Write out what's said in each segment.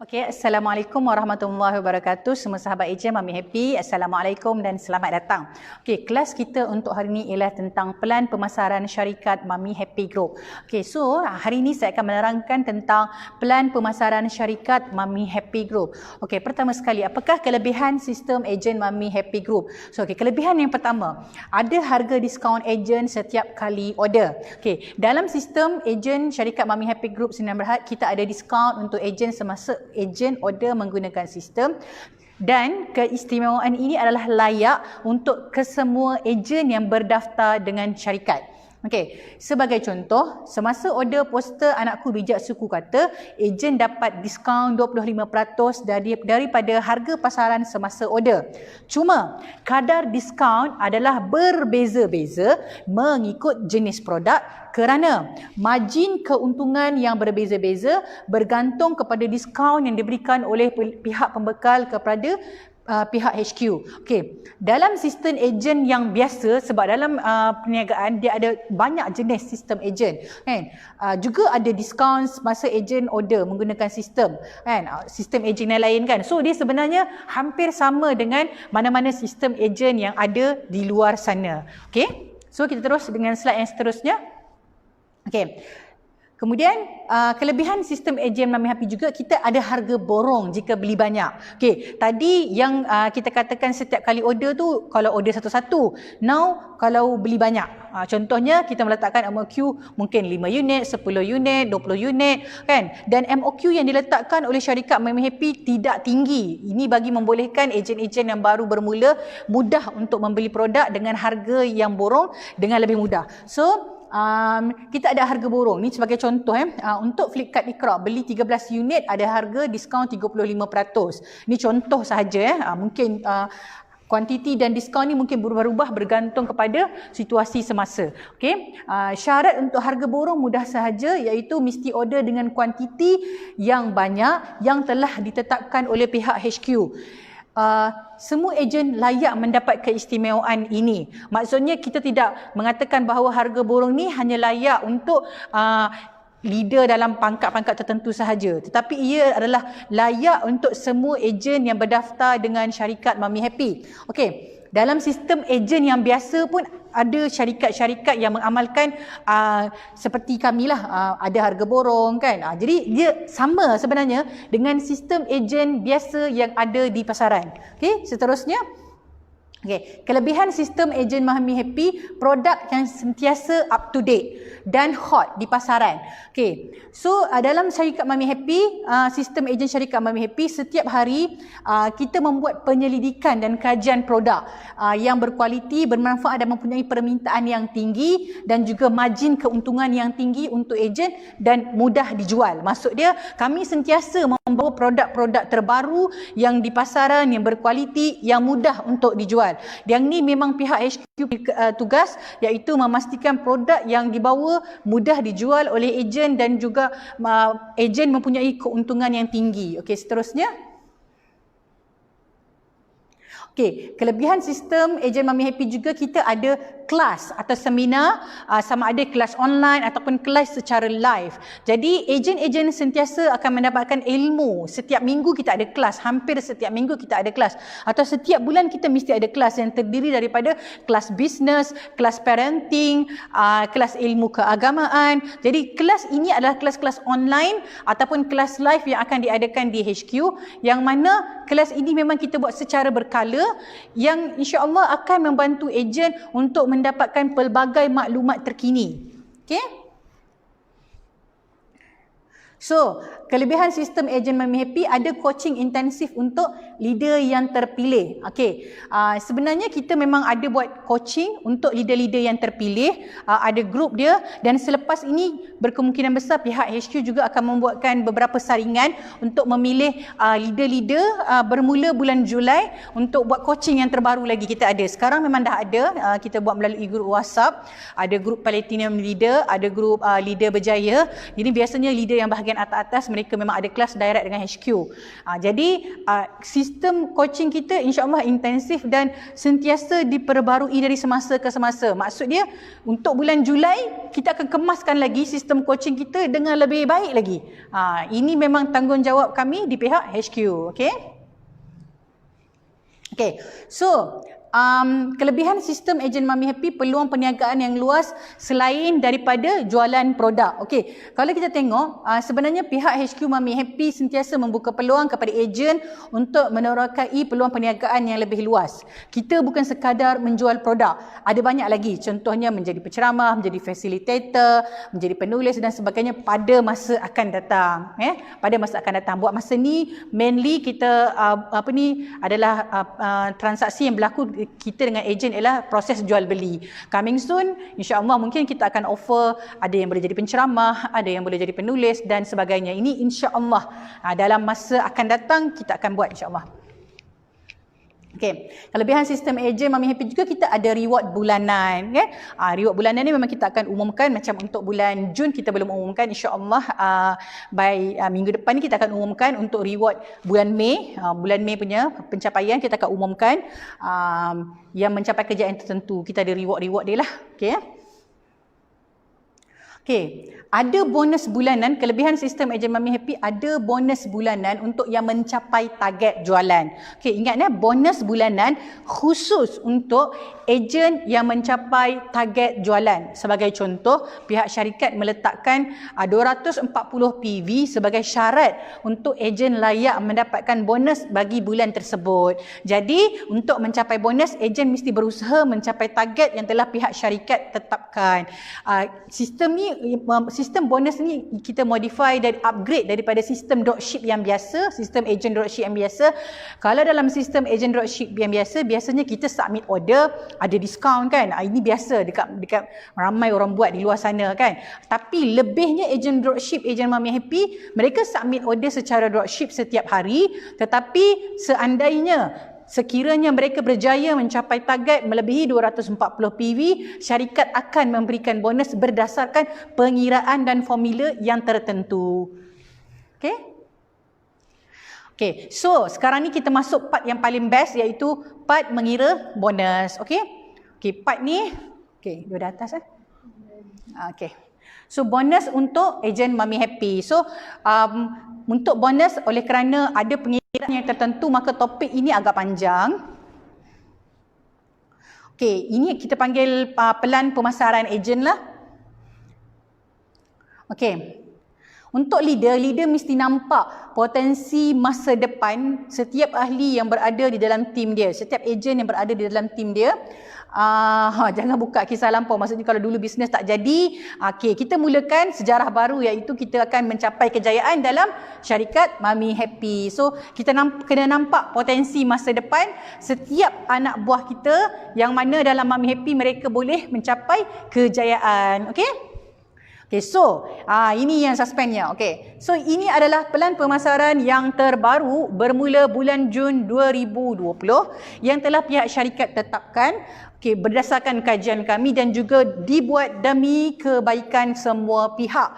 Okey, Assalamualaikum warahmatullahi wabarakatuh. Semua sahabat ejen, Mami Happy. Assalamualaikum dan selamat datang. Okey, kelas kita untuk hari ini ialah tentang pelan pemasaran syarikat Mami Happy Group. Okey, so hari ini saya akan menerangkan tentang pelan pemasaran syarikat Mami Happy Group. Okey, pertama sekali, apakah kelebihan sistem ejen Mami Happy Group? So, okey, kelebihan yang pertama, ada harga diskaun ejen setiap kali order. Okey, dalam sistem ejen syarikat Mami Happy Group Sdn Bhd, kita ada diskaun untuk ejen semasa ejen order menggunakan sistem, dan keistimewaan ini adalah layak untuk kesemua ejen yang berdaftar dengan syarikat. Okey, sebagai contoh, semasa order poster Anakku Bijak Suku Kata, ejen dapat diskaun 25% daripada harga pasaran semasa order. Cuma, kadar diskaun adalah berbeza-beza mengikut jenis produk kerana margin keuntungan yang berbeza-beza bergantung kepada diskaun yang diberikan oleh pihak pembekal kepada pihak HQ. Okey, dalam sistem ejen yang biasa, sebab dalam perniagaan dia ada banyak jenis sistem ejen, kan? Juga ada diskaun masa ejen order menggunakan sistem, kan? Sistem ejen yang lain, kan? So dia sebenarnya hampir sama dengan mana-mana sistem ejen yang ada di luar sana. Okey, so kita terus dengan slide yang seterusnya. Okey. Kemudian kelebihan sistem ejen Mami Happy juga, kita ada harga borong jika beli banyak. Okey, tadi yang kita katakan setiap kali order tu kalau order satu-satu. Now kalau beli banyak, contohnya kita meletakkan MOQ mungkin 5 unit, 10 unit, 20 unit, kan? Dan MOQ yang diletakkan oleh syarikat Mami Happy tidak tinggi. Ini bagi membolehkan ejen-ejen yang baru bermula mudah untuk membeli produk dengan harga yang borong dengan lebih mudah. So kita ada harga borong ni sebagai contoh, untuk Flipkart Iqra beli 13 unit ada harga diskaun 35%. Ni contoh sahaja, mungkin kuantiti dan diskaun ni mungkin berubah-ubah bergantung kepada situasi semasa. Okey, syarat untuk harga borong mudah sahaja, iaitu mesti order dengan kuantiti yang banyak yang telah ditetapkan oleh pihak HQ. Semua ejen layak mendapat keistimewaan ini. Maksudnya kita tidak mengatakan bahawa harga borong ni hanya layak untuk leader dalam pangkat-pangkat tertentu sahaja, tetapi ia adalah layak untuk semua ejen yang berdaftar dengan syarikat Mami Happy. Okey, dalam sistem ejen yang biasa pun ada syarikat-syarikat yang mengamalkan seperti kamilah, ada harga borong, kan? Jadi dia sama sebenarnya dengan sistem ejen biasa yang ada di pasaran. Okey, seterusnya. Okey, kelebihan sistem ejen Mami Happy, produk yang sentiasa up to date dan hot di pasaran. Okey, so dalam syarikat Mami Happy, sistem ejen syarikat Mami Happy, setiap hari kita membuat penyelidikan dan kajian produk yang berkualiti, bermanfaat dan mempunyai permintaan yang tinggi dan juga margin keuntungan yang tinggi untuk ejen dan mudah dijual. Maksud dia, kami sentiasa membawa produk-produk terbaru yang di pasaran, yang berkualiti, yang mudah untuk dijual. Yang ni memang pihak HQ tugas, iaitu memastikan produk yang dibawa mudah dijual oleh ejen dan juga ejen mempunyai keuntungan yang tinggi. Okey, seterusnya. Okey, kelebihan sistem ejen Mami Happy juga, kita ada kelas atau seminar, sama ada kelas online ataupun kelas secara live. Jadi ejen-ejen sentiasa akan mendapatkan ilmu. Setiap minggu kita ada kelas, hampir setiap minggu kita ada kelas, atau setiap bulan kita mesti ada kelas yang terdiri daripada kelas bisnes, kelas parenting, kelas ilmu keagamaan. Jadi kelas ini adalah kelas-kelas online ataupun kelas live yang akan diadakan di HQ, yang mana kelas ini memang kita buat secara berkala, yang insya-Allah akan membantu ejen untuk mendapatkan pelbagai maklumat terkini. Okey? So, kelebihan sistem ejen Mami Happy, ada coaching intensif untuk leader yang terpilih. Okey, sebenarnya kita memang ada buat coaching untuk leader-leader yang terpilih, ada grup dia, dan selepas ini berkemungkinan besar pihak HQ juga akan membuatkan beberapa saringan untuk memilih leader-leader bermula bulan Julai untuk buat coaching yang terbaru lagi kita ada. Sekarang memang dah ada, kita buat melalui grup WhatsApp, ada grup Platinum Leader, ada grup Leader Berjaya. Jadi biasanya leader yang bahagian bahagian atas-atas mereka memang ada kelas direct dengan HQ. Jadi sistem coaching kita insya-Allah intensif dan sentiasa diperbarui dari semasa ke semasa. Maksud dia untuk bulan Julai kita akan kemaskan lagi sistem coaching kita dengan lebih baik lagi. Ini memang tanggungjawab kami di pihak HQ. Okay, so kelebihan sistem ejen Mami Happy, peluang perniagaan yang luas selain daripada jualan produk. Okey, kalau kita tengok sebenarnya pihak HQ Mami Happy sentiasa membuka peluang kepada ejen untuk menerokai peluang perniagaan yang lebih luas. Kita bukan sekadar menjual produk, ada banyak lagi, contohnya menjadi penceramah, menjadi facilitator, menjadi penulis dan sebagainya pada masa akan datang. Pada masa akan datang. Buat masa ni mainly kita adalah transaksi yang berlaku kita dengan ejen ialah proses jual beli. Coming soon, insya-Allah mungkin kita akan offer, ada yang boleh jadi penceramah, ada yang boleh jadi penulis dan sebagainya. Ini insya-Allah dalam masa akan datang kita akan buat insya-Allah. Okey, kelebihan sistem ejen Mami Happy juga kita ada reward bulanan. Reward bulanan ni memang kita akan umumkan, macam untuk bulan Jun kita belum umumkan, insya-Allah by minggu depan ni kita akan umumkan untuk reward bulan Mei. Bulan Mei punya pencapaian kita akan umumkan yang mencapai kejayaan tertentu. Kita ada reward dia lah. Okey, ada bonus bulanan. Kelebihan sistem ejen Mami Happy, ada bonus bulanan untuk yang mencapai target jualan. Okey, ingat bonus bulanan khusus untuk ejen yang mencapai target jualan. Sebagai contoh, pihak syarikat meletakkan 240 PV sebagai syarat untuk ejen layak mendapatkan bonus bagi bulan tersebut. Jadi, untuk mencapai bonus, ejen mesti berusaha mencapai target yang telah pihak syarikat tetapkan. Sistem bonus ni kita modify dan upgrade daripada sistem dropship yang biasa, sistem agent dropship yang biasa. Kalau dalam sistem agent dropship yang biasa, biasanya kita submit order, ada diskaun kan. Ini biasa dekat ramai orang buat di luar sana kan. Tapi lebihnya agent dropship, agent Mami Happy, mereka submit order secara dropship setiap hari, tetapi sekiranya mereka berjaya mencapai target melebihi 240 PV, syarikat akan memberikan bonus berdasarkan pengiraan dan formula yang tertentu. Okey, so sekarang ni kita masuk part yang paling best, iaitu part mengira bonus. Okey, part ni, dua di atas so bonus untuk ejen Mami Happy. So untuk bonus, oleh kerana ada pengiraan yang tertentu, maka topik ini agak panjang. Okey, ini kita panggil pelan pemasaran ejen lah. Okey, untuk leader mesti nampak potensi masa depan setiap ahli yang berada di dalam tim dia, setiap ejen yang berada di dalam tim dia. Jangan buka kisah lampau, maksudnya kalau dulu bisnes tak jadi. Kita mulakan sejarah baru, iaitu kita akan mencapai kejayaan dalam syarikat Mami Happy. So kita kena nampak potensi masa depan setiap anak buah kita yang mana dalam Mami Happy mereka boleh mencapai kejayaan. So ini yang suspensnya. So ini adalah pelan pemasaran yang terbaru bermula bulan Jun 2020 yang telah pihak syarikat tetapkan berdasarkan kajian kami dan juga dibuat demi kebaikan semua pihak.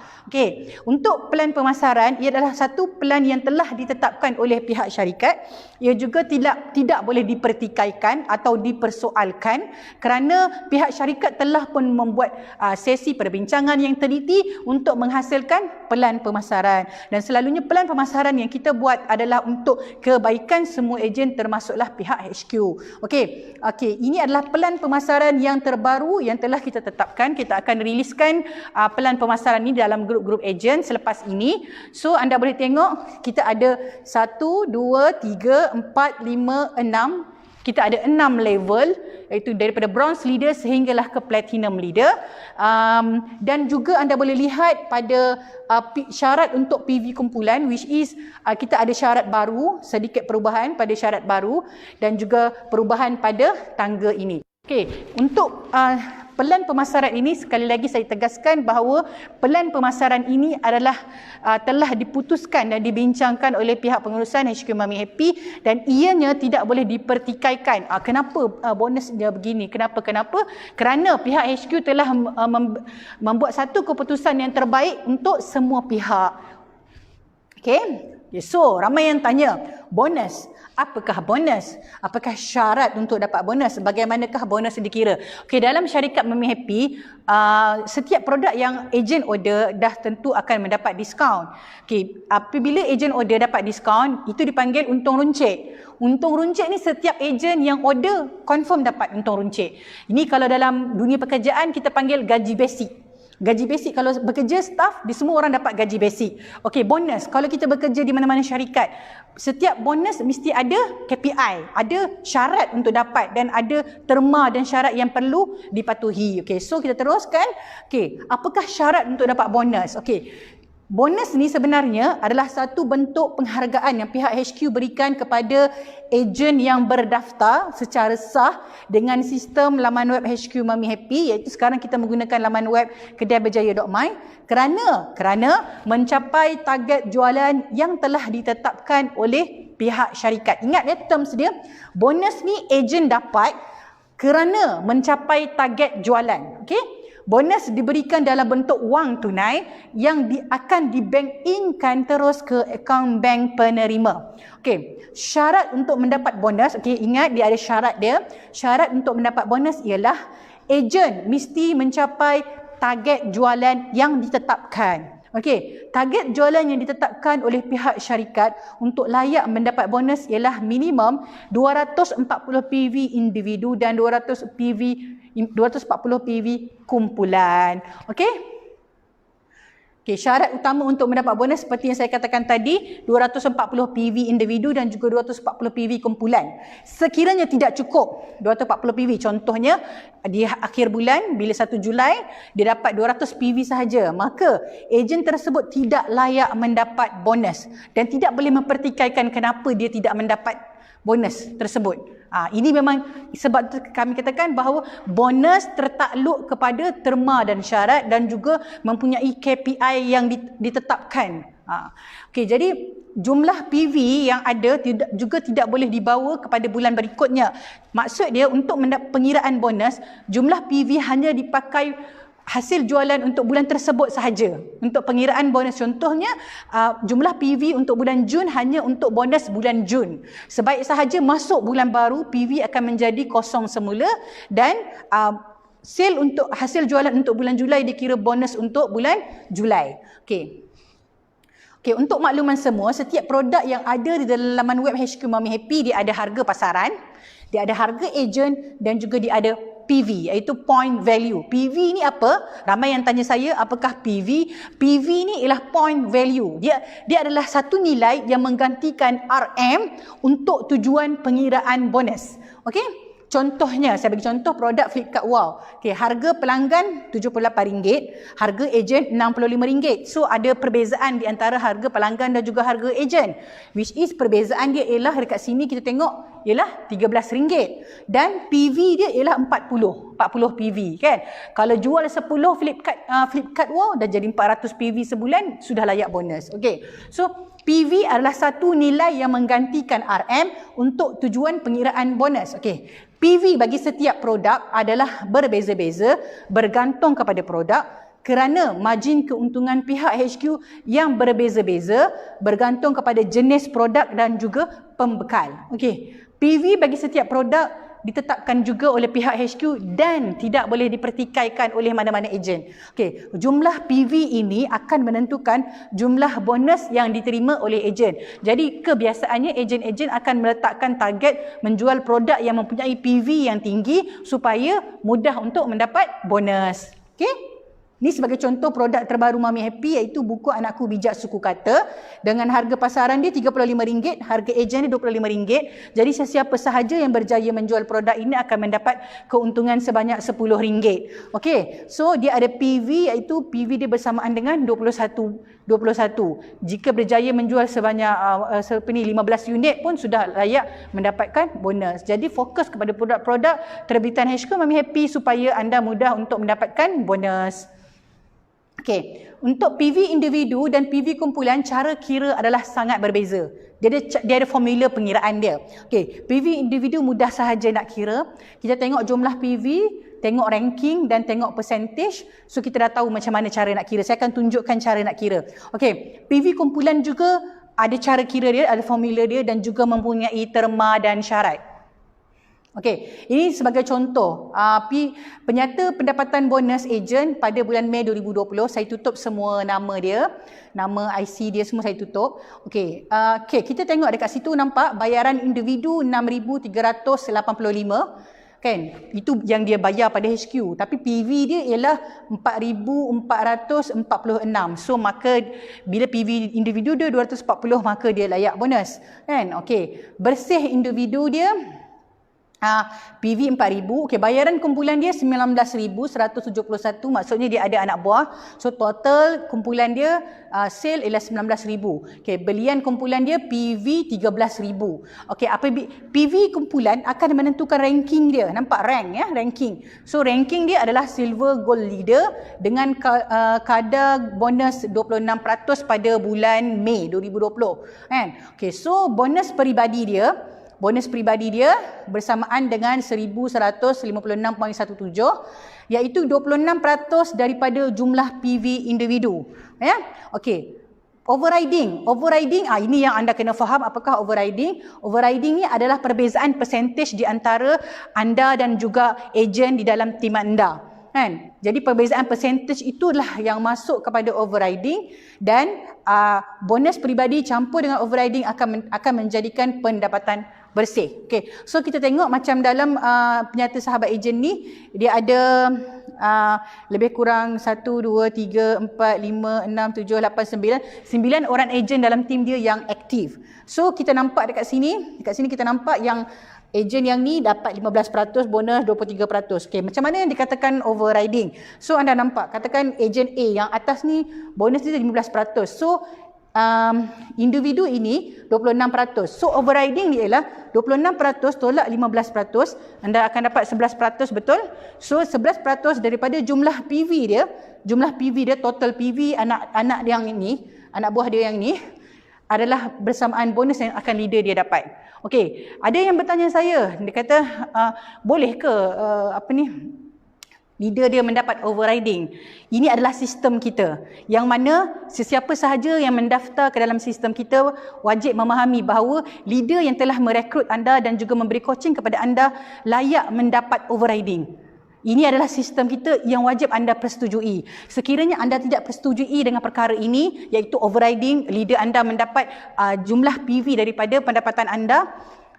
Untuk pelan pemasaran, ia adalah satu pelan yang telah ditetapkan oleh pihak syarikat. Ia juga tidak boleh dipertikaikan atau dipersoalkan kerana pihak syarikat telah pun membuat sesi perbincangan yang teliti untuk menghasilkan pelan pemasaran. Dan selalunya pelan pemasaran yang kita buat adalah untuk kebaikan semua ejen, termasuklah pihak HQ. Ini adalah pelan pemasaran yang terbaru yang telah kita tetapkan. Kita akan riliskan pelan pemasaran ini dalam grup-grup ejen selepas ini. So anda boleh tengok kita ada 1, 2, 3, 4, 5, 6. Kita ada 6 level, iaitu daripada bronze leader sehinggalah ke platinum leader. Dan juga anda boleh lihat pada syarat untuk PV kumpulan, which is kita ada syarat baru, sedikit perubahan pada syarat baru dan juga perubahan pada tangga ini. Untuk pelan pemasaran ini, sekali lagi saya tegaskan bahawa pelan pemasaran ini adalah telah diputuskan dan dibincangkan oleh pihak pengurusan HQ Mami Happy dan ianya tidak boleh dipertikaikan. Kenapa bonusnya begini? Kenapa? Kerana pihak HQ telah membuat satu keputusan yang terbaik untuk semua pihak. Okay, so ramai yang tanya, bonus. Apakah bonus? Apakah syarat untuk dapat bonus? Bagaimanakah bonus dikira? Okay, dalam syarikat Mami Happy, setiap produk yang ejen order dah tentu akan mendapat diskaun. Okay, apabila ejen order dapat diskaun, itu dipanggil untung runcit. Untung runcit ni setiap ejen yang order confirm dapat untung runcit. Ini kalau dalam dunia pekerjaan kita panggil gaji basic. Gaji basic kalau bekerja staff, di semua orang dapat gaji basic. Okey, bonus. Kalau kita bekerja di mana-mana syarikat, setiap bonus mesti ada KPI, ada syarat untuk dapat dan ada terma dan syarat yang perlu dipatuhi. Okey, so kita teruskan. Okey, apakah syarat untuk dapat bonus? Okey, bonus ni sebenarnya adalah satu bentuk penghargaan yang pihak HQ berikan kepada ejen yang berdaftar secara sah dengan sistem laman web HQ Mami Happy, iaitu sekarang kita menggunakan laman web kedaiberjaya.my kerana mencapai target jualan yang telah ditetapkan oleh pihak syarikat. Ingat ya terms dia, bonus ni ejen dapat kerana mencapai target jualan. Okey? Bonus diberikan dalam bentuk wang tunai yang akan di-bank in-kan terus ke akaun bank penerima. Okey, syarat untuk mendapat bonus, okey, ingat dia ada syarat dia. Syarat untuk mendapat bonus ialah ejen mesti mencapai target jualan yang ditetapkan. Okey, target jualan yang ditetapkan oleh pihak syarikat untuk layak mendapat bonus ialah minimum 240 PV individu dan 240 PV kumpulan. Okey? Okey, syarat utama untuk mendapat bonus seperti yang saya katakan tadi, 240 PV individu dan juga 240 PV kumpulan. Sekiranya tidak cukup 240 PV, contohnya di akhir bulan bila 1 Julai dia dapat 200 PV sahaja, maka ejen tersebut tidak layak mendapat bonus dan tidak boleh mempertikaikan kenapa dia tidak mendapat bonus tersebut. Ini memang sebab kami katakan bahawa bonus tertakluk kepada terma dan syarat dan juga mempunyai KPI yang ditetapkan. Okey, jadi jumlah PV yang ada juga tidak boleh dibawa kepada bulan berikutnya. Maksud dia untuk pengiraan bonus, jumlah PV hanya dipakai hasil jualan untuk bulan tersebut sahaja. Untuk pengiraan bonus, contohnya jumlah PV untuk bulan Jun hanya untuk bonus bulan Jun. Sebaik sahaja masuk bulan baru, PV akan menjadi kosong semula dan sale untuk hasil jualan untuk bulan Julai dikira bonus untuk bulan Julai. Okey. Okey, untuk makluman semua, setiap produk yang ada di dalam laman web HQ Mami Happy, dia ada harga pasaran, dia ada harga ejen dan juga dia ada PV, iaitu point value. PV ni apa? Ramai yang tanya saya, apakah PV? PV ni ialah point value. Dia adalah satu nilai yang menggantikan RM untuk tujuan pengiraan bonus. Okey? Contohnya, saya bagi contoh produk Flipkart Wow. Okay, harga pelanggan RM78, harga ejen RM65. So, ada perbezaan di antara harga pelanggan dan juga harga ejen. Which is perbezaan dia ialah dekat sini kita tengok ialah RM13. Dan PV dia ialah 40 PV kan. Kalau jual 10 Flipkart Wow dah jadi 400 PV sebulan, sudah layak bonus. Okay. So, PV adalah satu nilai yang menggantikan RM untuk tujuan pengiraan bonus. Okey. PV bagi setiap produk adalah berbeza-beza bergantung kepada produk kerana margin keuntungan pihak HQ yang berbeza-beza bergantung kepada jenis produk dan juga pembekal. Okey. PV bagi setiap produk ditetapkan juga oleh pihak HQ dan tidak boleh dipertikaikan oleh mana-mana ejen. Okey, jumlah PV ini akan menentukan jumlah bonus yang diterima oleh ejen. Jadi kebiasaannya ejen-ejen akan meletakkan target menjual produk yang mempunyai PV yang tinggi supaya mudah untuk mendapat bonus. Okey? Ini sebagai contoh produk terbaru Mami Happy, iaitu buku Anakku Bijak Suku Kata dengan harga pasaran dia RM35, harga ejen dia RM25. Jadi sesiapa sahaja yang berjaya menjual produk ini akan mendapat keuntungan sebanyak RM10. Okey, so dia ada PV, iaitu PV dia bersamaan dengan 21. Jika berjaya menjual sebanyak 15 unit pun sudah layak mendapatkan bonus. Jadi fokus kepada produk-produk terbitan HQ Mami Happy supaya anda mudah untuk mendapatkan bonus. Okey, untuk PV individu dan PV kumpulan, cara kira adalah sangat berbeza. Dia ada formula pengiraan dia. Okey, PV individu mudah sahaja nak kira. Kita tengok jumlah PV, tengok ranking dan tengok percentage. So kita dah tahu macam mana cara nak kira. Saya akan tunjukkan cara nak kira. Okey, PV kumpulan juga ada cara kira dia, ada formula dia dan juga mempunyai terma dan syarat. Okey, ini sebagai contoh penyata pendapatan bonus ejen pada bulan Mei 2020. Saya tutup semua nama dia, nama IC dia semua saya tutup. Okey, kita tengok dekat situ nampak bayaran individu 6,385. Kan? Itu yang dia bayar pada HQ. Tapi PV dia ialah 4,446. So maka bila PV individu dia 240 maka dia layak bonus. Kan? Okey. Bersih individu dia PV 4,000. Okey, bayaran kumpulan dia 19,171. Maksudnya dia ada anak buah. So total kumpulan dia sale ialah 19,000. Okey, belian kumpulan dia PV 13,000. Okey, PV kumpulan akan menentukan ranking dia. Nampak rank ya, ranking. So ranking dia adalah silver gold leader dengan kadar bonus 26% pada bulan Mei 2020. Kan? Okey, so bonus peribadi dia bersamaan dengan 1156.17 iaitu 26% daripada jumlah PV individu. Ya. Okey. Overriding ini yang anda kena faham apakah overriding. Overriding ni adalah perbezaan percentage di antara anda dan juga ejen di dalam tim anda. Kan? Jadi perbezaan percentage itulah yang masuk kepada overriding dan bonus peribadi campur dengan overriding akan menjadikan pendapatan bersih. Okey. So kita tengok macam dalam penyata sahabat ejen ni dia ada lebih kurang 1 2 3 4 5 6 7 8 9 orang ejen dalam tim dia yang aktif. So kita nampak dekat sini kita nampak yang ejen yang ni dapat 15% bonus 23%. Okey, macam mana yang dikatakan overriding? So anda nampak katakan ejen A yang atas ni bonus dia 15%. So individu ini 26%. So overriding dia ialah 26% tolak 15%, anda akan dapat 11%, betul? So 11% daripada jumlah PV dia, total PV anak yang ini, anak buah dia yang ni adalah bersamaan bonus yang akan leader dia dapat. Okey, ada yang bertanya saya, dia kata boleh ke leader dia mendapat overriding? Ini adalah sistem kita yang mana sesiapa sahaja yang mendaftar ke dalam sistem kita wajib memahami bahawa leader yang telah merekrut anda dan juga memberi coaching kepada anda layak mendapat overriding. Ini adalah sistem kita yang wajib anda persetujui. Sekiranya anda tidak persetujui dengan perkara ini, iaitu overriding, leader anda mendapat jumlah PV daripada pendapatan anda,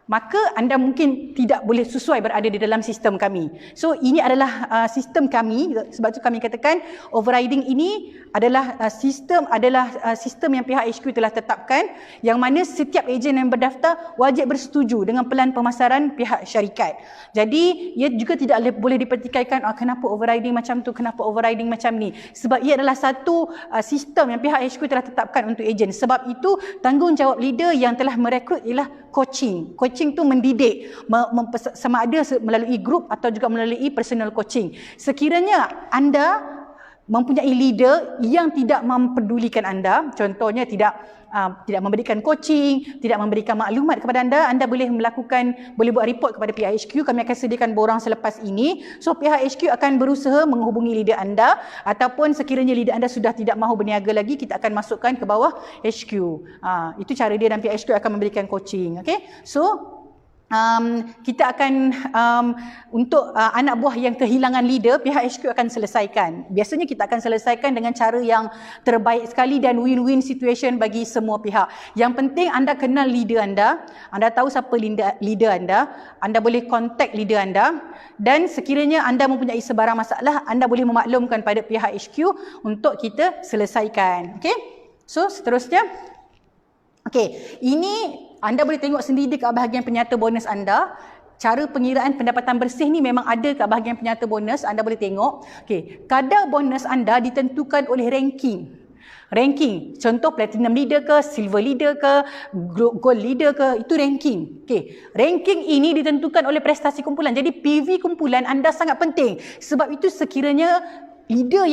maka anda mungkin tidak boleh sesuai berada di dalam sistem kami. So ini adalah sistem kami, sebab itu kami katakan overriding ini adalah sistem yang pihak HQ telah tetapkan, yang mana setiap ejen yang berdaftar wajib bersetuju dengan pelan pemasaran pihak syarikat. Jadi ia juga tidak boleh dipertikaikan kenapa overriding macam tu, kenapa overriding macam ni, sebab ia adalah satu sistem yang pihak HQ telah tetapkan untuk ejen. Sebab itu tanggungjawab leader yang telah merekrut ialah coaching tu mendidik, sama ada melalui grup atau juga melalui personal coaching. Sekiranya anda mempunyai leader yang tidak mempedulikan anda, contohnya tidak memberikan coaching, tidak memberikan maklumat kepada anda boleh buat report kepada pihak HQ. Kami akan sediakan borang selepas ini. So pihak HQ akan berusaha menghubungi leader anda, ataupun sekiranya leader anda sudah tidak mahu berniaga lagi, kita akan masukkan ke bawah HQ. Itu cara dia, dan pihak HQ akan memberikan coaching. Okay? So kita akan untuk anak buah yang kehilangan leader, pihak HQ akan selesaikan. Biasanya kita akan selesaikan dengan cara yang terbaik sekali dan win-win situation bagi semua pihak. Yang penting anda kenal leader anda tahu siapa leader anda boleh contact leader anda, dan sekiranya anda mempunyai sebarang masalah, anda boleh memaklumkan pada pihak HQ untuk kita selesaikan. Okay? So seterusnya, ini anda boleh tengok sendiri kat bahagian penyata bonus anda. Cara pengiraan pendapatan bersih ni memang ada kat bahagian penyata bonus, anda boleh tengok. Kadar bonus anda ditentukan oleh ranking. Contoh platinum leader ke, silver leader ke, gold leader ke, itu ranking. Ranking ini ditentukan oleh prestasi kumpulan. Jadi PV kumpulan anda sangat penting. Sebab itu sekiranya leader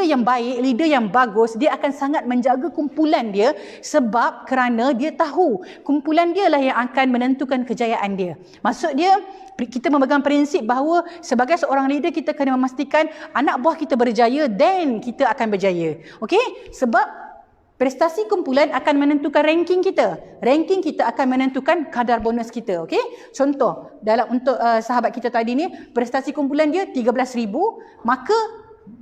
yang baik, leader yang bagus, dia akan sangat menjaga kumpulan dia, sebab kerana dia tahu kumpulan dia lah yang akan menentukan kejayaan dia. Maksud dia, kita memegang prinsip bahawa sebagai seorang leader kita kena memastikan anak buah kita berjaya, then kita akan berjaya. Okey? Sebab Prestasi kumpulan akan menentukan ranking kita. Ranking kita akan menentukan kadar bonus kita. Okey? Contoh, untuk sahabat kita tadi ni, prestasi kumpulan dia 13,000, maka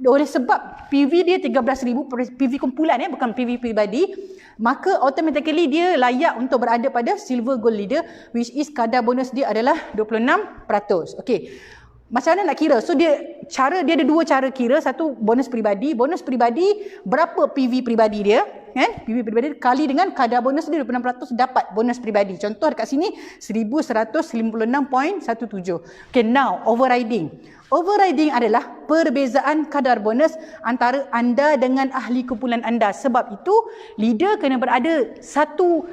oleh sebab PV dia 13,000, PV kumpulan bukan PV pribadi, maka automatically dia layak untuk berada pada silver gold leader, which is kadar bonus dia adalah 26%. Okey. Macam mana nak kira? So dia ada dua cara kira. Satu, bonus peribadi. Bonus peribadi, berapa PV peribadi dia? PV peribadi kali dengan kadar bonus dia 26% dapat bonus peribadi. Contoh dekat sini 1156.17. Okay, now overriding. Overriding adalah perbezaan kadar bonus antara anda dengan ahli kumpulan anda. Sebab itu leader kena berada satu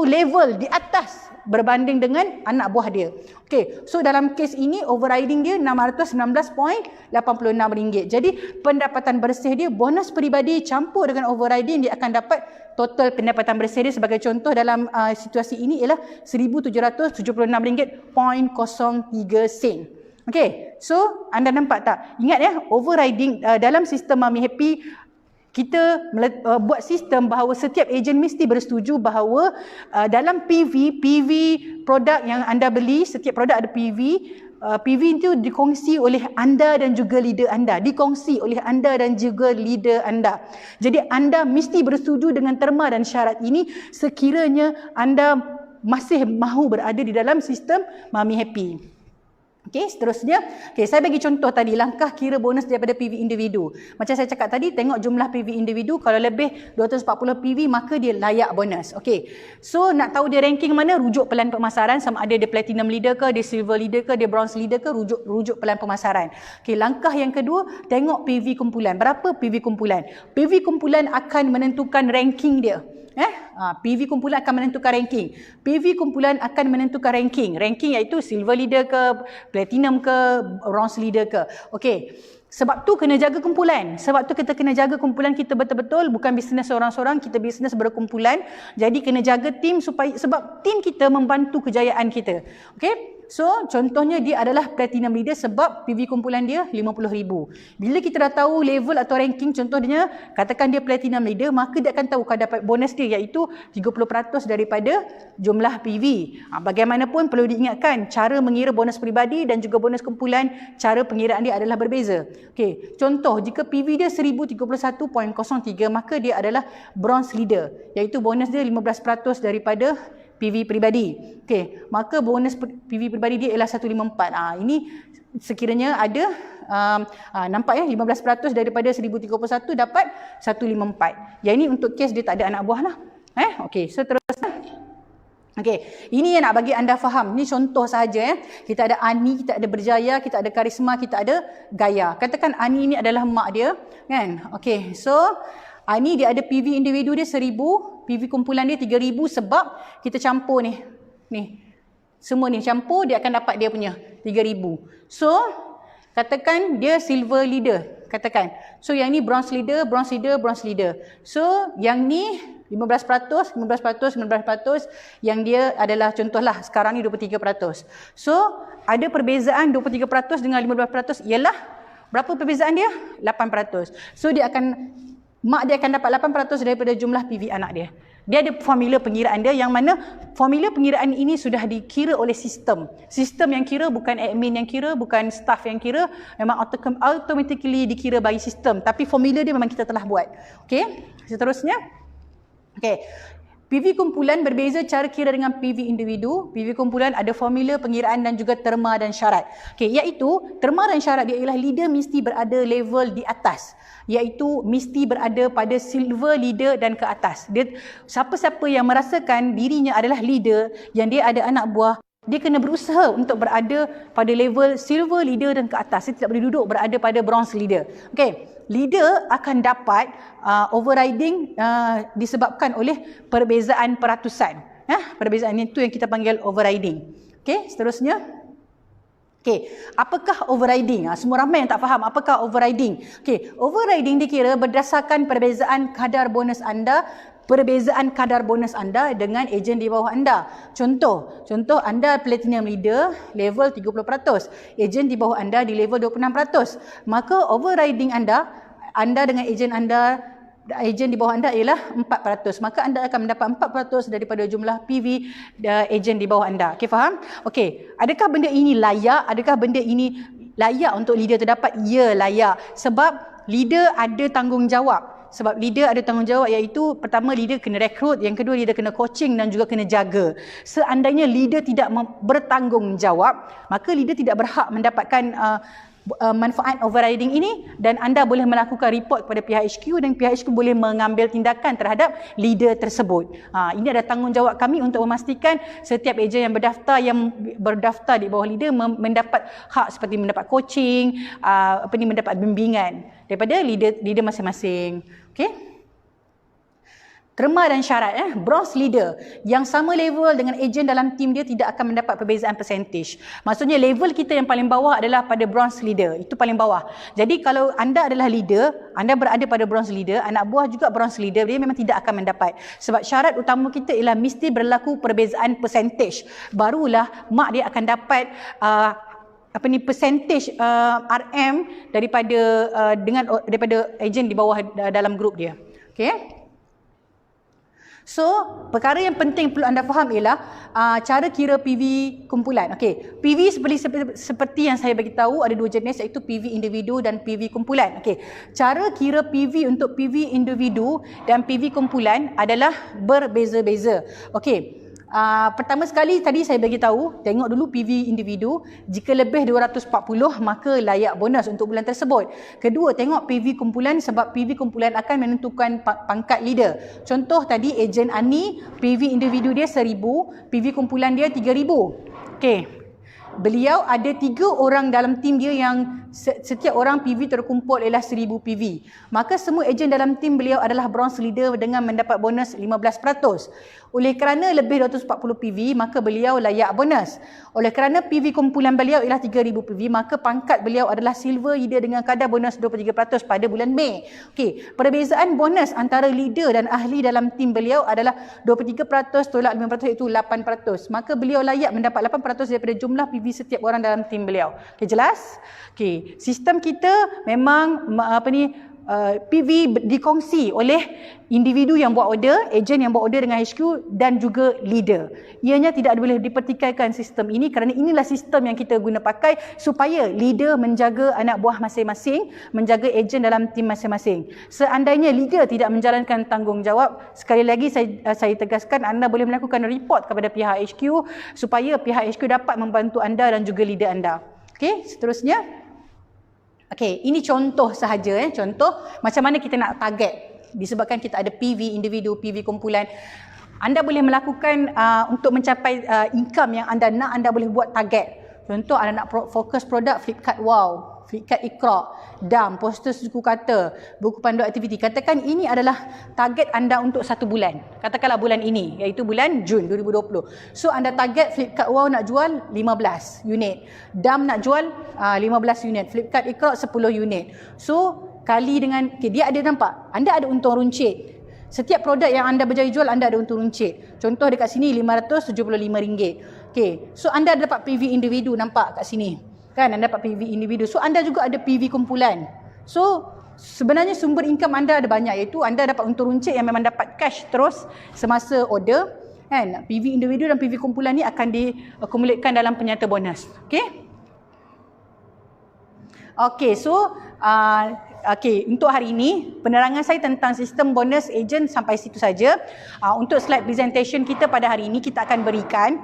level di atas berbanding dengan anak buah dia. Okey, so dalam kes ini overriding dia RM619.86. Jadi pendapatan bersih dia, bonus peribadi campur dengan overriding, dia akan dapat total pendapatan bersih dia sebagai contoh dalam situasi ini ialah RM1,776.03. Okey, so anda nampak tak? Ingat ya, overriding dalam sistem Mami Happy, kita buat sistem bahawa setiap ejen mesti bersetuju bahawa dalam PV produk yang anda beli, setiap produk ada PV. PV itu dikongsi oleh anda dan juga leader anda. Dikongsi oleh anda dan juga leader anda. Jadi anda mesti bersetuju dengan terma dan syarat ini sekiranya anda masih mahu berada di dalam sistem Mami Happy. Okey, seterusnya, saya bagi contoh tadi langkah kira bonus daripada PV individu. Macam saya cakap tadi, tengok jumlah PV individu, kalau lebih 240 PV maka dia layak bonus. Okey. So nak tahu dia ranking mana, rujuk pelan pemasaran, sama ada dia platinum leader ke, dia silver leader ke, dia bronze leader ke, rujuk pelan pemasaran. Okey, langkah yang kedua, tengok PV kumpulan. Berapa PV kumpulan? PV kumpulan akan menentukan ranking dia. PV kumpulan akan menentukan ranking. PV kumpulan akan menentukan ranking. Ranking iaitu silver leader ke, platinum ke, bronze leader ke. Okey. Sebab tu kena jaga kumpulan. Sebab tu kita kena jaga kumpulan kita betul-betul, bukan bisnes seorang-seorang, kita bisnes berkumpulan. Jadi kena jaga tim sebab tim kita membantu kejayaan kita. Okey? So, contohnya dia adalah platinum leader sebab PV kumpulan dia 50,000. Bila kita dah tahu level atau ranking, contohnya katakan dia platinum leader, maka dia akan tahu kadar bonus dia iaitu 30% daripada jumlah PV. Bagaimanapun perlu diingatkan, cara mengira bonus peribadi dan juga bonus kumpulan, cara pengiraan dia adalah berbeza. Okey, contoh jika PV dia 1031.03, maka dia adalah bronze leader, iaitu bonus dia 15% daripada PV peribadi. Okey, maka bonus PV peribadi dia ialah 154. Ini sekiranya ada nampak ya, 15% daripada 1031 dapat 154. Yang ini untuk kes dia tak ada anak buah lah. Okey, seterusnya. Okey, ini yang nak bagi anda faham. Ini contoh sahaja ya. Kita ada Ani, kita ada Berjaya, kita ada Karisma, kita ada Gaya. Katakan Ani ini adalah mak dia, kan? Okey, so Ani dia ada PV individu dia 1000, PV kumpulan dia 3000 sebab kita campur ni. Semua ni campur, dia akan dapat dia punya 3000. So, katakan dia silver leader, katakan. So yang ni bronze leader, bronze leader, bronze leader. So yang ni 15%, yang dia adalah contohlah sekarang ni 23%. So ada perbezaan 23% dengan 15% ialah berapa perbezaan dia? 8%. So mak dia akan dapat 8% daripada jumlah PV anak dia. Dia ada formula pengiraan dia yang mana formula pengiraan ini sudah dikira oleh sistem. Sistem yang kira, bukan admin yang kira, bukan staff yang kira, memang automatically dikira by sistem. Tapi formula dia memang kita telah buat. Okey, seterusnya. Okey. PV kumpulan berbeza cara kira dengan PV individu. PV kumpulan ada formula pengiraan dan juga terma dan syarat. Okey, iaitu terma dan syarat dia ialah leader mesti berada level di atas. Iaitu mesti berada pada silver leader dan ke atas. Siapa-siapa yang merasakan dirinya adalah leader, yang dia ada anak buah, dia kena berusaha untuk berada pada level silver leader dan ke atas. Dia tidak boleh duduk berada pada bronze leader. Okey. Leader akan dapat overriding disebabkan oleh perbezaan peratusan. Perbezaan itu yang kita panggil overriding. Okey, seterusnya. Okey, apakah overriding? Semua ramai yang tak faham apakah overriding. Okey, overriding dikira berdasarkan perbezaan kadar bonus anda, perbezaan kadar bonus anda dengan ejen di bawah anda. Contoh anda platinum leader level 30%, ejen di bawah anda di level 26%. Maka overriding anda dengan ejen anda ejen di bawah anda ialah 4%, maka anda akan mendapat 4% daripada jumlah PV ejen di bawah anda. Okey, faham? Okey, adakah benda ini layak? Adakah benda ini layak untuk leader terdapat? Ya, layak. Sebab leader ada tanggungjawab. Sebab leader ada tanggungjawab, iaitu pertama leader kena rekrut, yang kedua leader kena coaching dan juga kena jaga. Seandainya leader tidak bertanggungjawab, maka leader tidak berhak mendapatkan manfaat overriding ini, dan anda boleh melakukan report kepada pihak HQ dan pihak HQ boleh mengambil tindakan terhadap leader tersebut. Ini adalah tanggungjawab kami untuk memastikan setiap ejen yang berdaftar di bawah leader mendapat hak seperti mendapat coaching, mendapat bimbingan daripada leader masing-masing. Okey? Terma dan syarat, bronze leader yang sama level dengan ejen dalam tim dia tidak akan mendapat perbezaan percentage. Maksudnya level kita yang paling bawah adalah pada bronze leader, itu paling bawah. Jadi kalau anda adalah leader, anda berada pada bronze leader, anak buah juga bronze leader, dia memang tidak akan mendapat. Sebab syarat utama kita ialah mesti berlaku perbezaan percentage. Barulah mak dia akan dapat percentage RM daripada ejen di bawah dalam grup dia. Okey? So, perkara yang penting perlu anda faham ialah cara kira PV kumpulan. Okey, PV seperti yang saya bagi tahu ada dua jenis, iaitu PV individu dan PV kumpulan. Okey, cara kira PV untuk PV individu dan PV kumpulan adalah berbeza-beza. Okey. Pertama sekali tadi saya bagi tahu, tengok dulu PV individu, jika lebih 240 maka layak bonus untuk bulan tersebut. Kedua, tengok PV kumpulan, sebab PV kumpulan akan menentukan pangkat leader. Contoh tadi ejen Ani, PV individu dia 1000, PV kumpulan dia 3000. Okey. Beliau ada 3 orang dalam tim dia yang setiap orang PV terkumpul ialah 1000 PV. Maka semua ejen dalam tim beliau adalah bronze leader dengan mendapat bonus 15%. Oleh kerana lebih 240 PV, maka beliau layak bonus. Oleh kerana PV kumpulan beliau ialah 3000 PV, maka pangkat beliau adalah silver leader dengan kadar bonus 23% pada bulan Mei. Okey, perbezaan bonus antara leader dan ahli dalam tim beliau adalah 23% tolak 5% iaitu 8%. Maka beliau layak mendapat 8% daripada jumlah PV setiap orang dalam tim beliau. Okey, jelas? Okey, sistem kita memang PV dikongsi oleh individu yang buat order, ejen yang buat order dengan HQ dan juga leader. Ianya tidak boleh dipertikaikan sistem ini kerana inilah sistem yang kita guna pakai supaya leader menjaga anak buah masing-masing, menjaga ejen dalam tim masing-masing. Seandainya leader tidak menjalankan tanggungjawab, sekali lagi saya tegaskan, anda boleh melakukan report kepada pihak HQ supaya pihak HQ dapat membantu anda dan juga leader anda. Okey, seterusnya. Okey, ini contoh sahaja, contoh macam mana kita nak target. Disebabkan kita ada PV individu, PV kumpulan. Anda boleh melakukan untuk mencapai income yang anda nak, anda boleh buat target. Contoh, anda nak fokus produk Flipkart Wow, Flipkart Iqra, DAM, poster suku kata, buku pandu aktiviti. Katakan ini adalah target anda untuk 1 bulan. Katakanlah bulan ini, iaitu bulan Jun 2020. So, anda target Flipkart Wow nak jual 15 unit. DAM nak jual 15 unit. Flipkart Iqra 10 unit. So, kali dengan, dia ada nampak, anda ada untung runcit. Setiap produk yang anda berjaya jual, anda ada untung runcit. Contoh dekat sini RM575. Okey, so anda dapat PV individu, nampak kat sini. Kan, anda dapat PV individu. So, anda juga ada PV kumpulan. So, sebenarnya sumber income anda ada banyak, iaitu anda dapat untung runcit yang memang dapat cash terus semasa order. Kan, PV individu dan PV kumpulan ni akan diakumulitkan dalam penyata bonus. Okey? Okey, so untuk hari ini penerangan saya tentang sistem bonus ejen sampai situ saja. Untuk slide presentation kita pada hari ini kita akan berikan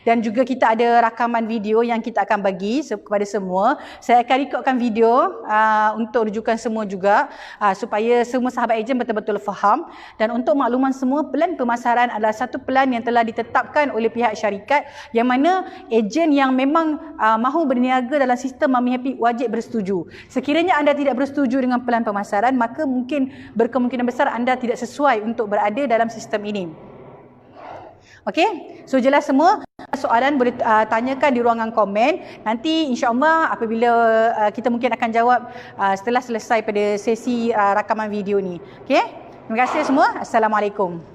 dan juga kita ada rakaman video yang kita akan bagi kepada semua. Saya akan rekodkan video untuk rujukan semua juga supaya semua sahabat ejen betul-betul faham. Dan untuk makluman semua, pelan pemasaran adalah satu pelan yang telah ditetapkan oleh pihak syarikat, yang mana ejen yang memang mahu berniaga dalam sistem Mami Happy wajib bersetuju. Sekiranya anda tidak bersetuju dengan pelan pemasaran, maka mungkin berkemungkinan besar anda tidak sesuai untuk berada dalam sistem ini. Okey, so jelas semua. Soalan boleh tanyakan di ruangan komen. Nanti insya-Allah apabila kita mungkin akan jawab setelah selesai pada sesi rakaman video ni. Okey? Terima kasih semua. Assalamualaikum.